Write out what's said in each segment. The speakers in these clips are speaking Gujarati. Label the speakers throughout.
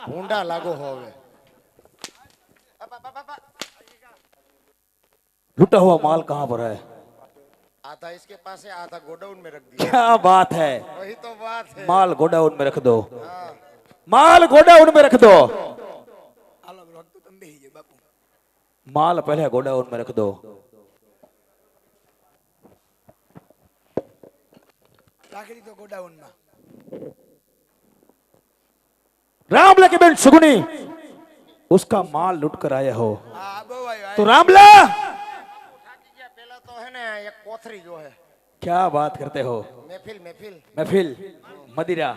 Speaker 1: भूंडा लागो होवे।
Speaker 2: लूटा हुआ माल कहाँ पर है?
Speaker 1: आधा इसके पास है, आधा गोडाउन में रख दिया।
Speaker 2: क्या बात है,
Speaker 1: वही तो बात है।
Speaker 2: माल गोडाउन में रख दो,
Speaker 1: हाँ।
Speaker 2: माल गोडाउन में रख दो,
Speaker 3: હાલો રોક તો તમે બેહી જાઓ બાપુ.
Speaker 2: माल पहले गोडाउन में रख दो।
Speaker 3: રાખી દીધો ગોડાઉનમાં.
Speaker 2: रामला की बहन सुगुनी, उसका माल लूट कर आया हो
Speaker 3: હા બહુ આવ્યો.
Speaker 2: तो रामला
Speaker 1: पहला तो है ना एक कोथरी जो है।
Speaker 2: क्या बात करते हो?
Speaker 1: महफिल महफिल।
Speaker 2: महफिल, मदिरा,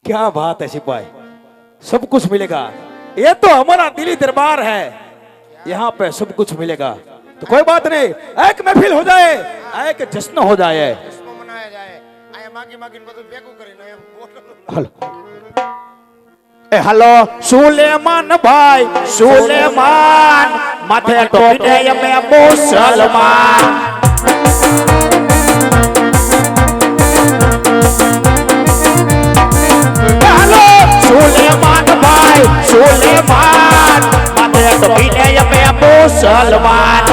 Speaker 2: क्या बात है सिपाही, सब कुछ मिलेगा। ये तो हमारा दिल्ली दरबार है, यहाँ पे सब कुछ मिलेगा। तो कोई बात नहीं, एक महफिल हो जाए, एक जश्न हो जाए।
Speaker 1: इसको मनाया जाए। आया मागी मागी બધું ભેગું કરીને એમ બોલો।
Speaker 2: हेलो ए हेलो सुलेमान भाई सुलेमान माथे टोपी दे मैं मुसलमान हेलो सुलेमान भाई सुलेमान माथे टोपी दे मैं मुसलमान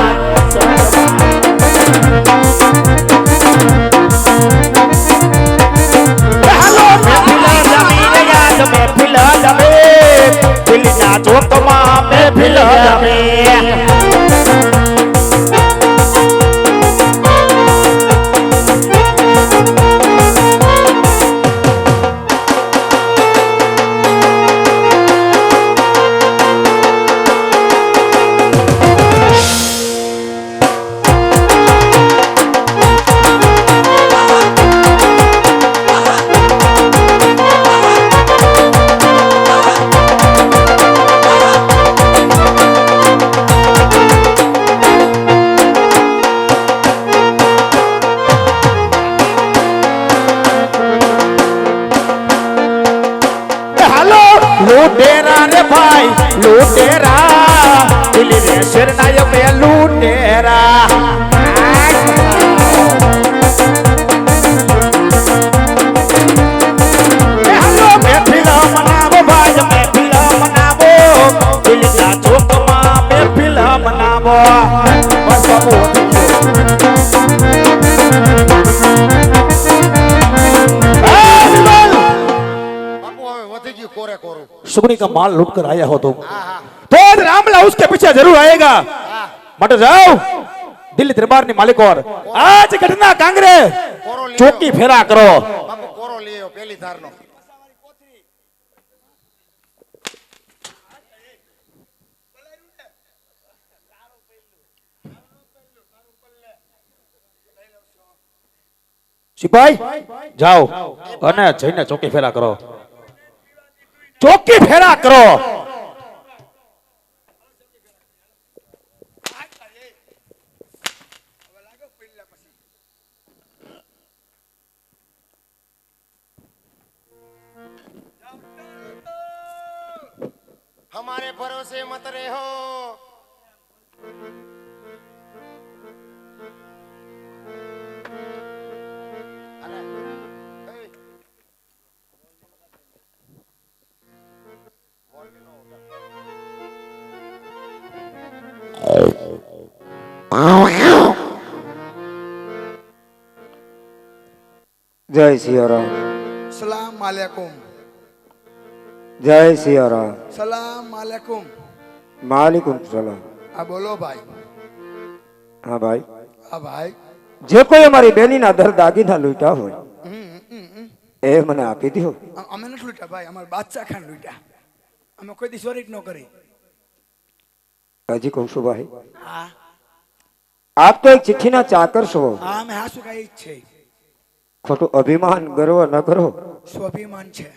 Speaker 2: लूटेरा रे भाई लूटेरा दिल्ली रे सिरनाय में लूटेरा हेलो मैं फिल्म मनावो भाई मैं फिल्म मनावो दिल्ली का चौक में मैं फिल्म मनावो बस बाबू
Speaker 1: कोरे कोरो
Speaker 2: सुगनी का माल लूट कर आया हो तुम
Speaker 1: हाँ।
Speaker 2: तो रामला उसके पीछे जरूर आएगा। मत जाओ दिल्ली दरबार ने मालिक और आज घटना कांगरे चौकी फेरा करो।
Speaker 1: बापू कोरो लियो पहली धार नो।
Speaker 2: सिपाही जाओ અને જઈને ચોકી ફેરા કરો, ચોકી ફેરા કરો।
Speaker 1: हमारे भरोसे मत रहो।
Speaker 4: जय सियाराम।
Speaker 3: સલામ આલેકુમ.
Speaker 4: जय सियाराम।
Speaker 3: સલામ આલેકુમ.
Speaker 4: मालिकुम सलाम।
Speaker 3: આ બોલો ભાઈ.
Speaker 4: हाँ भाई,
Speaker 3: હા ભાઈ.
Speaker 4: जे कोई हमारी बेनी ना दर दागीना लूटा हो ए मने आपी दियो।
Speaker 3: અમે નથી લૂંટ્યા ભાઈ, અમારા બાદશાહ ખાન લૂંટ્યા. અમે કોઈ દી ચોરી ન કરી.
Speaker 4: अजी कहूँ છું भाई,
Speaker 3: હા
Speaker 4: आप तो एक चिट्ठी ना चाकर छो।
Speaker 3: હા અમે હાસુ કાઈ છે.
Speaker 4: खोटू अभिमान गर्व न करो,
Speaker 3: સ્વાભિમાન છે.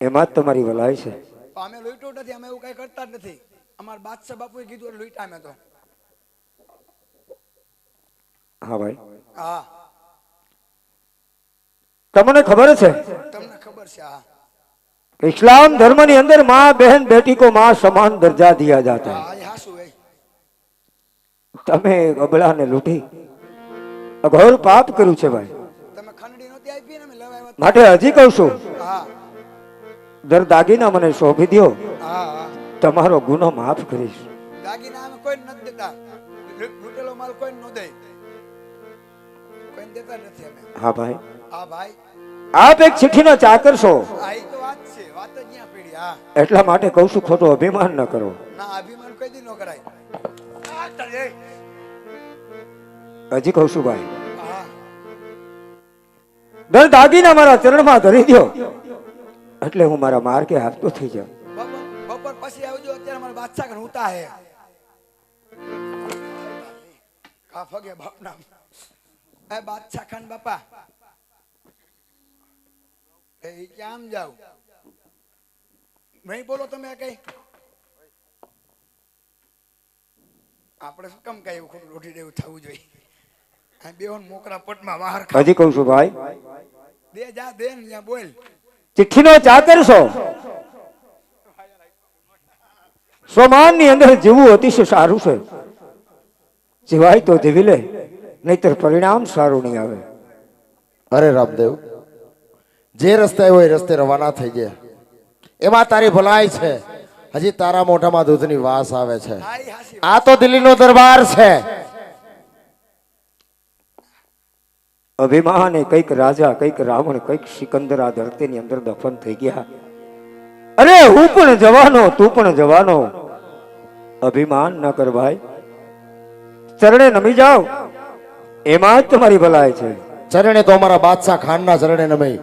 Speaker 4: एमा तुम्हारी भलाई है।
Speaker 3: અમે લૂંટ્યો નથી, અમે એવું કઈ કરતા જ નથી. અમારા બાદશાહ બાપુએ કીધું એટલે લૂંટ્યા અમે તો.
Speaker 4: हाँ भाई,
Speaker 3: હા
Speaker 4: तमने खबर है
Speaker 3: તમને ખબર છે. હા
Speaker 4: इस्लाम धर्म ની अंदर माँ बहन बेटी को माँ समान दर्जा दिया जाता है।
Speaker 3: હા એ હાસુ ભાઈ.
Speaker 4: तमे अबला ने लूटी અઘોર પાપ કર્યું છે ભાઈ,
Speaker 3: તમે ખંડણી નહોતી આપી ને અમે લેવા આવ્યા
Speaker 4: માટે હજી કહું છું,
Speaker 3: હતા. હા
Speaker 4: દર દાગીના મને શોભી દ્યો,
Speaker 3: હા હા
Speaker 4: તમારો ગુનો માફ કરીશ.
Speaker 3: દાગીના અમે કોઈ નથી દેતા, લૂંટેલો માલ કોઈ ન દે, કોઈ દેતા નથી અમે.
Speaker 4: હા ભાઈ,
Speaker 3: હા ભાઈ,
Speaker 4: આપ એક ચિઠ્ઠીનો ચાકર છો,
Speaker 3: આ ઈ તો વાત છે, વાત જ ત્યાં પડી. હા
Speaker 4: એટલા માટે કહું છું, ખોટો અભિમાન ન કરો.
Speaker 3: ના અભિમાન કોઈ દી ન કરાય. આ તળે.
Speaker 4: હજી કહું છું ભાઈ,
Speaker 3: હા
Speaker 4: દર દાગીના મારા ચરણમાં ધરી દ્યો, એટલે હું મારા માર્ગે હાથતો થઈ જાઉં.
Speaker 3: બપોર પછી આવજો, અત્યારે મારા બાદશાહ ખાન ઉતા હે. કા ફગે બાપ નામ એ બાદશાહ ખાન બાપા એ ક્યાં જાવ? નહીં બોલો તમે કઈ. આપણે શું કામ કઈ એવું ખોટું લોઢી દેવું થવું જોઈએ? આ બેહોન મોકરા પટમાં બહાર ખા.
Speaker 4: હજી કહું છું ભાઈ,
Speaker 3: દે જા દે ને ત્યાં બોલ.
Speaker 4: ચિઠ્ઠીનો ચાકર છો, સ્વમાન ની અંદર જીવવું અતિશય સારું છે, જીવાય તો જીવી લે, નહીતર પરિણામ સારું નહીં આવે.
Speaker 1: અરે રામદેવ, જે રસ્તે હોય એ રસ્તે રવાના થઈ ગયા, એમાં તારી ભલાઈ છે. હજી તારા મોઢામાં દૂધની વાસ આવે છે.
Speaker 3: હા ઈ હાસી
Speaker 1: આ તો દિલ્હીનો દરબાર છે.
Speaker 4: અભિમાન એ કઈક રાજા, કઈક રાવણ, કઈક સિકંદર આ ધરતીની અંદર દફન થઈ ગયા. અરે હું પણ જવાનો, તું પણ જવાનો, અભિમાન ન કર ભાઈ, ચરણે નમી જાઓ, એમાં જ તમારી ભલાઈ છે.
Speaker 1: ચરણે તો અમારા બાદશાહ ખાનના ચરણે નમી,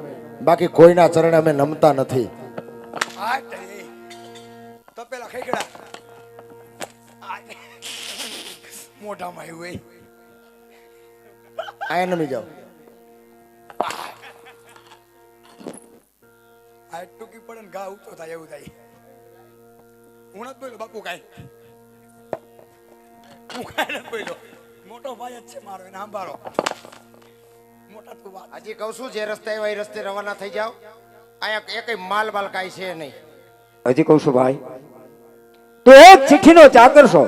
Speaker 1: બાકી કોઈના ચરણે અમે નમતા નથી.
Speaker 3: આ તઈ. તો પેલા ખેકડા મોઢામાં આવ્યું હોય.
Speaker 1: આયા નમી જાઓ.
Speaker 3: આ ટૂંકી પડે ને ઘા ઉતો થાય એવું થાય. હું નથી બોલ્યો બાપુ કાઈ, હું કાઈ નથી બોલ્યો. મોટો ભાઈ જ છે મારો, એને સાંભાળો. મોટા તું વાત.
Speaker 1: હજી કહું છું, જે રસ્તે હોય એ રસ્તે રવાના થઈ જાઓ. અહીંયા એકય માલ બાલ કાંઈ છે નહીં.
Speaker 4: હજી કહું છું ભાઈ, તો એક ચિઠ્ઠીનો ચાકર છો,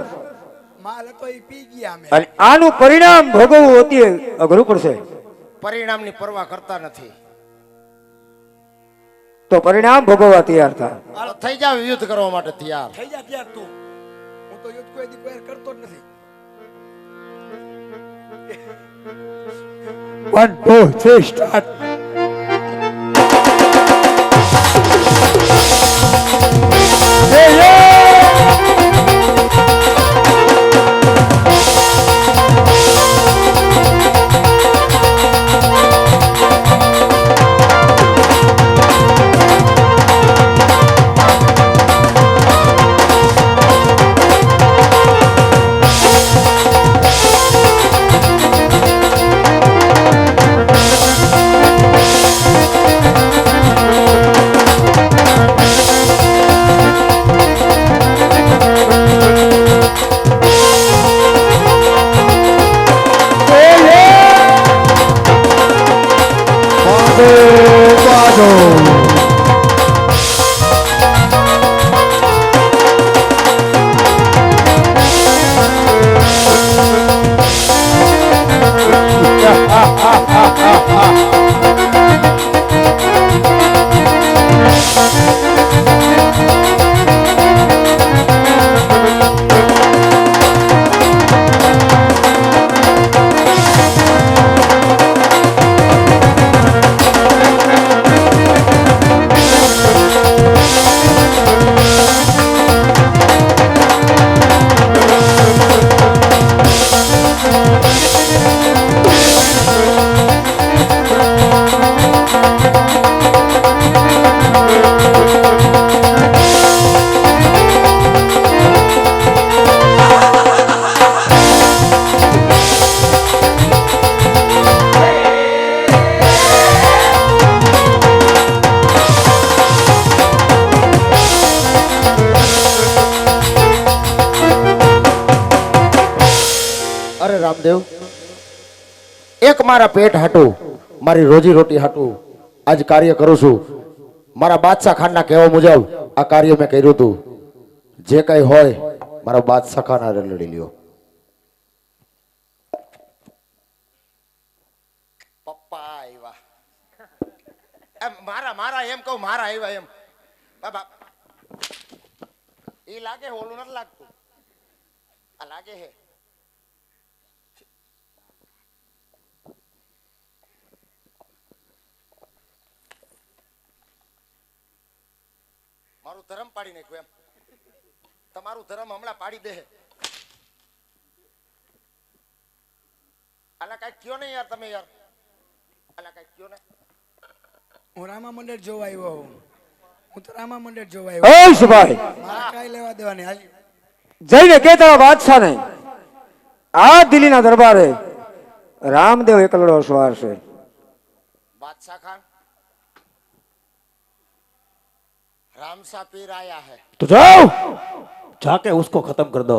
Speaker 3: માલ હતો એ પી ગયા અમે.
Speaker 4: અને આનું પરિણામ ભોગવવું અતિ અઘરું પડશે.
Speaker 1: પરિણામની પરવા કરતા નથી.
Speaker 4: તો પરિણામ ભોગવવા તૈયાર થાય.
Speaker 1: હાલો થઈ જાવ યુદ્ધ કરવા માટે તૈયાર.
Speaker 3: થઈ જા ત્યાર તું. હું તો યુદ્ધ કોઈ દી કોઈ કરતો જ નથી. 1 2 3 સ્ટાર્ટ.
Speaker 1: રામદેવ, એક મારા પેટ હાટું, મારી રોજી રોટી હાટું આજ કાર્ય કરું છું. મારા બાદશાહ ખાનના કહેવા મુજબ આ કાર્ય મેં કર્યું હતું. જે કઈ હોય મારા બાદશાહ ખાન હારે લડી લ્યો. એમ મારા એમ કહું, મારા આવ્યા એમ. બાબા ઈ લાગે હે, ઓલું નથી લાગતું. આ લાગે હે. મારું ધર્મ પાડી નાખ્યું એમ. તમારું ધર્મ હમણાં પાડી દે. આલા કઈ કયો નહીં યાર તમે યાર. આલા કઈ કયો ને.
Speaker 3: હું રામા મંડળ જોવા આવ્યો હું તો રામા મંડળ જોવા આવ્યો
Speaker 4: ઓય સિપાઈ
Speaker 3: મારા કાંઈ લેવા દેવાની હાલી
Speaker 4: જઈને કહેતા બાદશાહ ને આ દિલ્હીના દરબારે રામદેવ એકલડો સવાર છે.
Speaker 1: बादशाह खान रामसा पीर आया है.
Speaker 2: तो जाओ जाके उसको खत्म कर दो.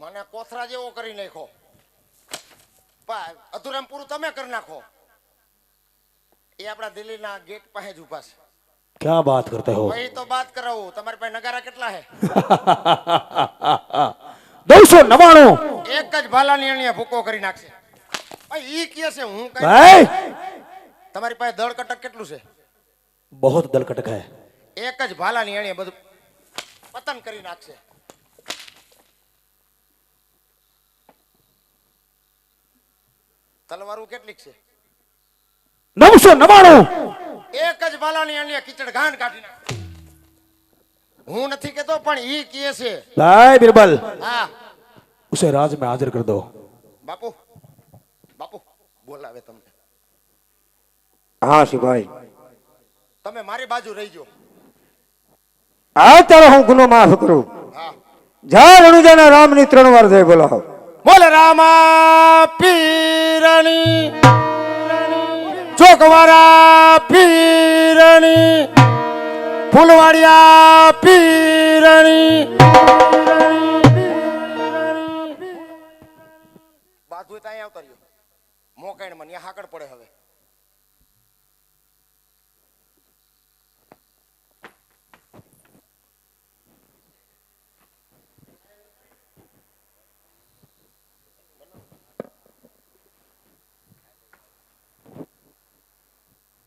Speaker 1: મને કોથરા જેવો કરી નાખો. અધુરામ પૂરું તમે કરી નાખો. એ આપણા દિલ્હીના ગેટ પાસે જ ઉભા છે.
Speaker 2: क्या बात करते हो?
Speaker 1: વહી તો બાત કરાવું. તમારી પાસે નગારા કેટલા હે?
Speaker 2: 299.
Speaker 1: એક જ ભાલાની અણીએ ભૂકો કરી નાખશે. ભાઈ ઈ કે છે હું કઈ.
Speaker 2: भाई
Speaker 1: તમારી પાસે દળ કટક કેટલું છે?
Speaker 2: बहुत दल कटक है.
Speaker 1: એક જ ભાલાની અણીએ બધું પતન કરી નાખશે. તલવારું કેટલીક છે?
Speaker 2: 999.
Speaker 1: એક જ ભાલાની અણીએ કીચડ ગાંઠ કાઢી નાખશે. હું નથી કેતો પણ ઈ કે છે.
Speaker 2: लाए बिरबल
Speaker 1: હા
Speaker 2: उसे राज में हाजिर कर दो.
Speaker 1: બાપુ બાપુ બોલાવે તમને.
Speaker 4: હા સિપાઈ
Speaker 1: તમે મારી બાજુ રહીજો.
Speaker 4: આ તારો હું ગુનો માફ કરું.
Speaker 1: હા
Speaker 4: જા રણુજાના રામની 3 વાર જય બોલાવો.
Speaker 1: બોલ રામા પીરની ચોકવારા પીરની ફૂલવાડિયા પીરની. બાજુ ત્યાં આવતા રહ્યો મોકાઈન મને હાકડ પડે હવે.